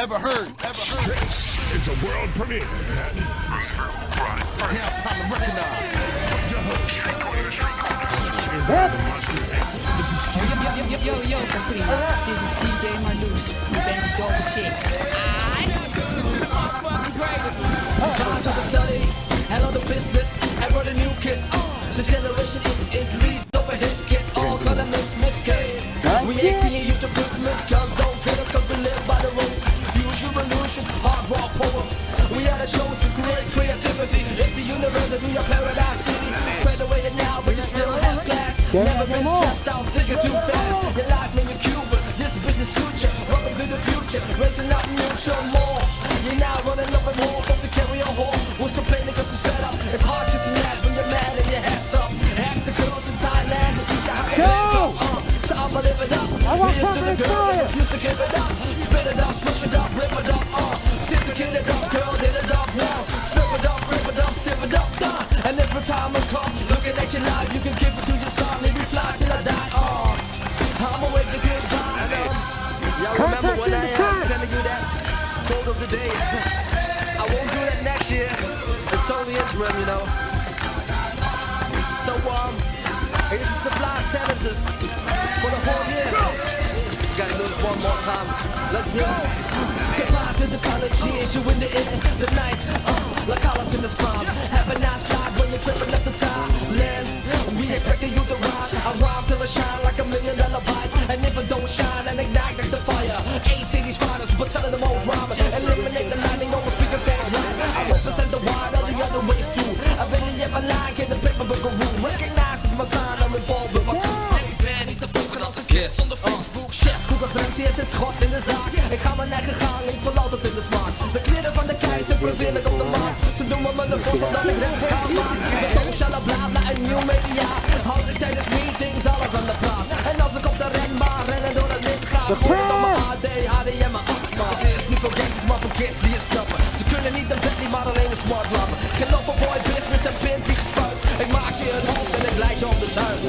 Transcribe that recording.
ever heard. This is a world premiere. Now it's time to recognize. Yo, Katrina. This is DJ Marloes. Je bent een dope chick. Gone to the study, handle the business, and run a new kiss. This generation is leads over his kiss. All gonna miss K. We ain't seeing you to Christmas, cause don't kill us, cause we live by the rules. Use your illusion, hard rock poems. We had a show with great creativity. It's the universe of New York Paradise City. Graduated now, but you still have class. Never been stressed out, thinking too fast. Your life in your Cuba, this business future. Welcome to the future, raising up mutual more. You're now running up and more, up to carry a whore. Who's complaining cause it's fed up? It's hard kissing ass when you're mad and your head's up. Ask the girls in Thailand to teach you how to go. So I'ma live it up. Here's to the girl that refuse to give it up. Spit it up, switch it up, rip it up. Sister kid it up, girl did it up now. Strip it up, rip it up, sip it up, done. And if retirement comes, looking at your life, you can give it to your son. Let me fly till I die. I'ma wave the goodbye. Y'all remember when I sending you that quote of the day? I won't do that next year. It's only interim, you know. So here's the supply sentences for the whole year. You gotta do this one more time. Let's go. Goodbye to the college years, you in the air, the night, like colors in the scrum. Have a nice ride when you're tripping up the time. Land, we expecting you to ride. I rhyme till I shine like $1 million bite. And if I don't shine, and ignite like the fire. ACD's riders, but telling them all rhyme. Eliminate the lining, almost speaking fan right. I represent the wide, all the other ways too. I've been in my line, get the paper book of room. Recognize it's my sign, I'm involved with my crew. Hey Ben, niet te vroegen als een kiss on the Facebook. Chef, koekenfremtie is het schot in de zaak. Ik ga mijn eigen gang, ik val altijd in de smaak. De kleren van de keizer, probeer ik op de markt. Ze doen me de vol, zodat ik rap ga maken. Met sociale blabla en nieuw media. Houd ik tijdens meetings alles aan de praat. En als ik op de renbaan rennen door het licht ga. Gooi ik op mijn AD en mijn astma. Het is niet voor gangsters, maar voor kids die je snappen. Ze kunnen niet een Bentley, maar alleen een smart lappen. Geen love for boy business en pimpie gespuit. Ik maak je het hoofd en ik leid je op de tuin.